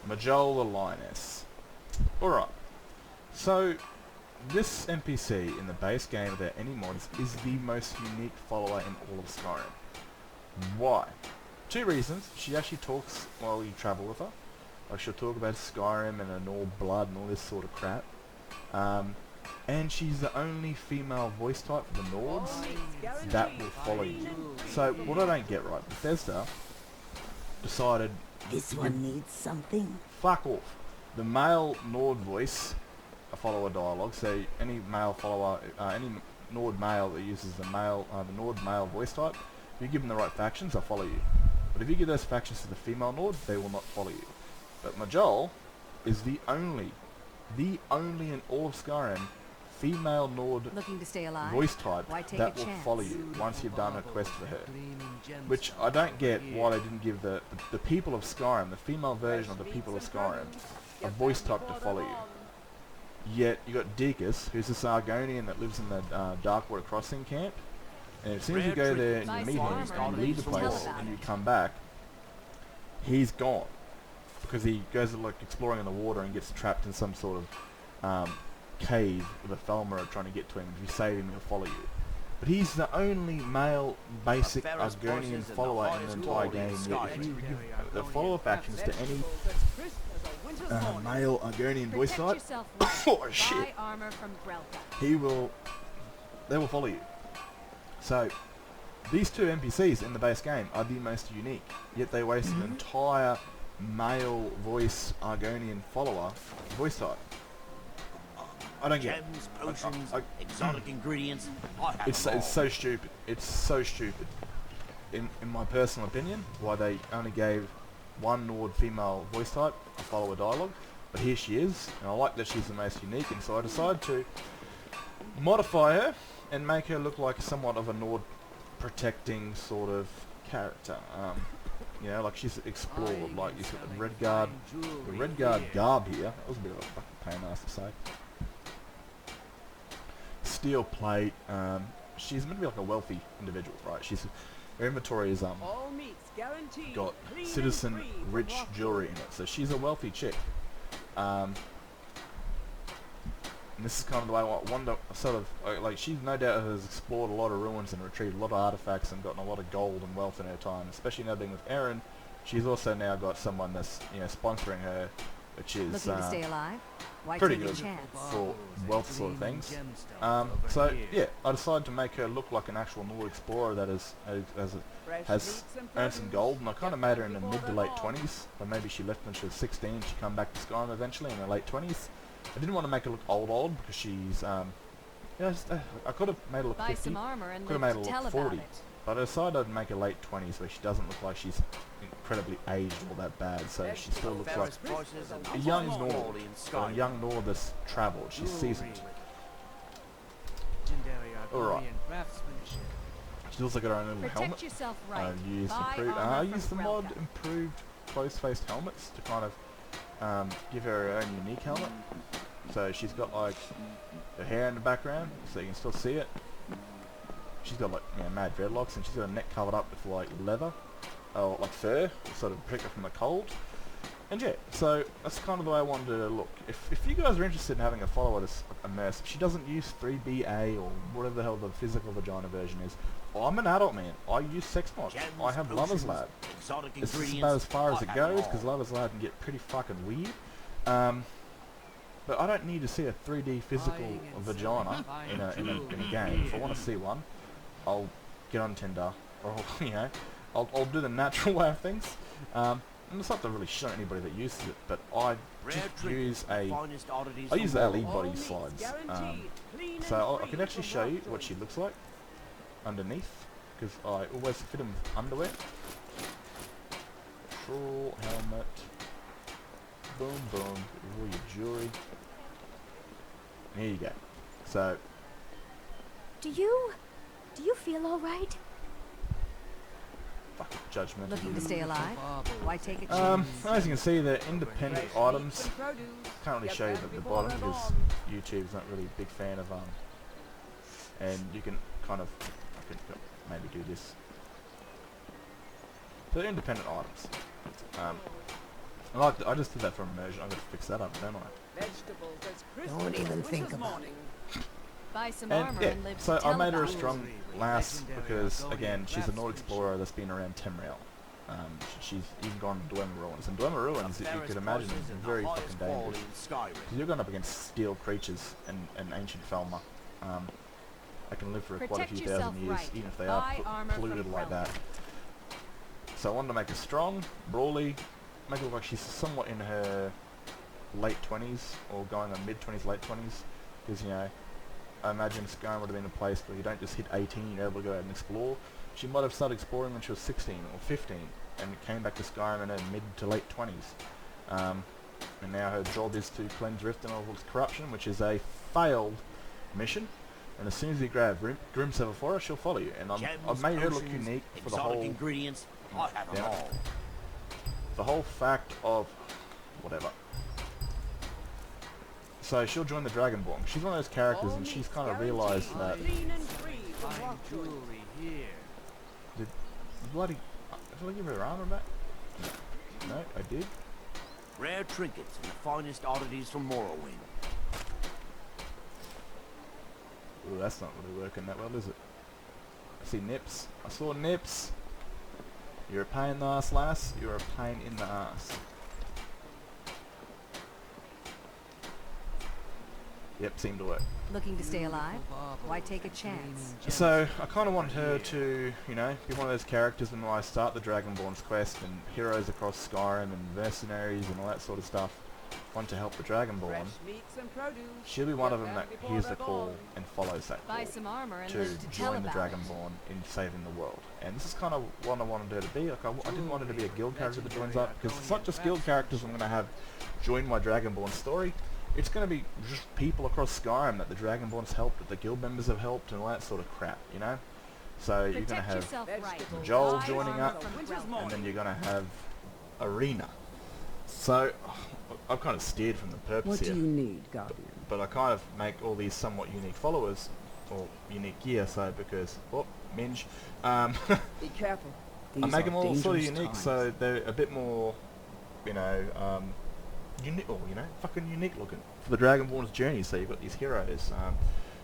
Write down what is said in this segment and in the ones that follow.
Mjoll the Lioness. Alright, so this NPC in the base game without any mods is the most unique follower in all of Skyrim. Why? Two reasons. She actually talks while you travel with her. Like, she'll talk about Skyrim and her Nord blood and all this sort of crap. And she's the only female voice type for the Nords that will follow you. So, what I don't get right, Bethesda decided... This one needs something. Fuck off. The male Nord voice, a follower dialogue, so any male follower, any Nord male that uses the Nord male voice type, if you give them the right factions, they'll follow you. But if you give those factions to the female Nord, they will not follow you. But Mjoll is the only in all of Skyrim female Nord Looking to stay alive? voice type that will follow you once you've done a quest for her. Which I don't get why they didn't give the people of Skyrim, the female version of the people of Skyrim, a voice type to follow you. Yet you got Deakus, who's this Argonian that lives in the Darkwater Crossing camp. And as soon as you go there and you meet him and you leave the place and you come back, he's gone. Because he goes like exploring in the water and gets trapped in some sort of cave with a Felmer trying to get to him. If you save him, he'll follow you. But he's the only male basic Argonian follower in the entire game. Yet if you give the follower factions to any male Argonian voice type, oh shit, they will follow you. So these two NPCs in the base game are the most unique. Yet they waste an entire male voice Argonian follower voice type. I don't get it. Gems, potions, exotic ingredients. It's so stupid. It's so stupid. In my personal opinion, why they only gave one Nord female voice type a follower dialogue, but here she is, and I like that she's the most unique, and so I decided to modify her and make her look like somewhat of a Nord protecting sort of character. You know, like she's explored, like you've got the Redguard garb here. That was a bit of a fucking pain in the ass to say. Steel plate. She's meant to be like a wealthy individual, right? Her inventory is got citizen rich jewelry in it, so she's a wealthy chick. And this is kind of the way I wonder, sort of like she no doubt has explored a lot of ruins and retrieved a lot of artifacts and gotten a lot of gold and wealth in her time. Especially now being with Aaron, she's also now got someone that's sponsoring her, which is Looking to stay alive? Why pretty take a good chance? for wealth sort of things. So yeah, I decided to make her look like an actual Nord explorer that has earned some gold, and I kind of made her in the mid to late 20s, but maybe she left when she was 16. She come back to Skyrim eventually in her late 20s. I didn't want to make her look old because she's I could have made her look 50. Could have made her look 40. But I decided I'd make her late 20s where she doesn't look like she's incredibly aged or that bad, so she still looks like a young Nord, but a young Nord that's travelled. She's seasoned. Alright. She's also got her own little helmet. I used the mod improved close-faced helmets to kind of give her her own unique helmet. So she's got like her hair in the background, so you can still see it. She's got like mad dreadlocks, and she's got her neck covered up with like leather, or like fur, sort of protect her from the cold. And yeah, so that's kind of the way I wanted to look. If you guys are interested in having a follower that's immersive, she doesn't use 3BA or whatever the hell the physical vagina version is. I'm an adult man. I use sex mods. I have Lover's Lab. This is about as far as it goes, because Lover's Lab can get pretty fucking weird. But I don't need to see a 3D physical vagina in a game. If I want to see one, I'll get on Tinder, or I'll do the natural way of things. And it's not to really show anybody that uses it, but I use the lead body slides. So I can actually show you what she looks like underneath, because I always fit them with underwear. Troll helmet. Boom boom. All your jewelry. And here you go. So. Do you feel all right? Fucking judgment. Looking to stay alive? Why take a chance? As you can see, the independent items. Can't really show you at the bottom because YouTube's not really a big fan of and you can kind of, I could maybe do this. So they're independent items. I just did that for immersion. I'm gonna fix that up, don't I? Vegetables as crisp Don't as even a think winter's about morning. Buy some And armor yeah, and live so to I tell made her a about it. strong lass because, again, she's a Nordic explorer that's been around Tamerial. She's even gone to Dwemer Ruins. And Dwemer Ruins, if you could imagine, is very fucking dangerous. Because you're going up against steel creatures and ancient Felma. They can live for quite a few thousand years, even if they are polluted like that. So I wanted to make her strong, brawly, make her look like she's somewhat in her late 20s, or going on mid-20s, late 20s. Because, you know, I imagine Skyrim would have been a place where you don't just hit 18, you're able to go out and explore. She might have started exploring when she was 16 or 15, and came back to Skyrim in her mid to late 20s. And now her job is to cleanse Rift and all of its corruption, which is a failed mission. And as soon as you grab Grimsilver for her, she'll follow you. And I've made her look unique for the whole... ingredients. I have them all. The whole fact of... whatever. So she'll join the Dragonborn. She's one of those characters, and she's kind of realised that... Clean and free from rockwood. Did I give her armor back? No, I did. Rare trinkets and the finest oddities from Morrowind. Ooh, that's not really working that well, is it? I see Nips. I saw Nips. You're a pain in the ass, lass. You're a pain in the ass. Yep, seemed to work. Looking to stay alive? Why take a chance? So, I kind of wanted her to, you know, be one of those characters when I start the Dragonborn's quest and heroes across Skyrim and mercenaries and all that sort of stuff want to help the Dragonborn. Fresh meats and produce. She'll be one of them that Before hears the they're call born. and follows that Buy call some armor and to live to tell join the about it. Dragonborn in saving the world. And this is kind of what I wanted her to be. Like, I didn't want her to be a guild character that joins up, because it's not just guild characters I'm going to have join my Dragonborn story. It's going to be just people across Skyrim that the Dragonborn's helped, that the guild members have helped, and all that sort of crap, you know? So you're going to Protect have yourself right. Mjoll Buy joining armor up, from Winter's Relm. morning. and then you're going to have Arena. So I've kind of steered from the purpose What here. do you need, Guardian? But I kind of make all these somewhat unique followers, or unique gear, so because, Minge, Be careful. I make them all sort of dangerous unique, times. so they're a bit more, you know, unique, or, you know, fucking unique looking. For the Dragonborn's journey, so you've got these heroes.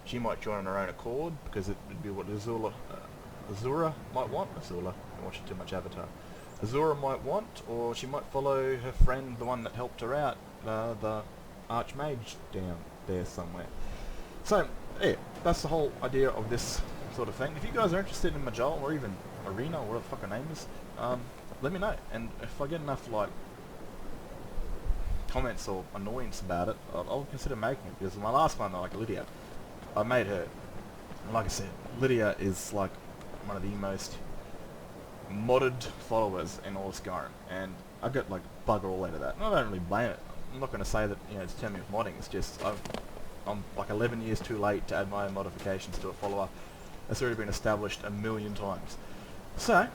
She might join on her own accord, because it would be what Azura might want. Azula, I'm watching too much Avatar. Azura might want, or she might follow her friend, the one that helped her out, the Archmage down there somewhere. So, yeah, that's the whole idea of this sort of thing. If you guys are interested in Mjoll, or even Arena, or whatever the fuck her name is, let me know. And if I get enough, like, comments or annoyance about it, I'll consider making it. Because my last one, like Lydia, I made her. And like I said, Lydia is like one of the most modded followers in all of Skyrim, and I got like bugger all out of that. And I don't really blame it. I'm not going to say that, you know, it's turning me off modding. It's just I'm like 11 years too late to add my own modifications to a follower. That's already been established a million times. So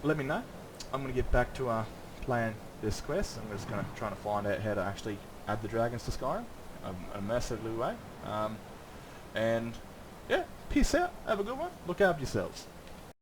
let me know. I'm going to get back to playing this quest. I'm just going to try to find out how to actually add the dragons to Skyrim in a mercifully way. And yeah, peace out. Have a good one. Look after yourselves.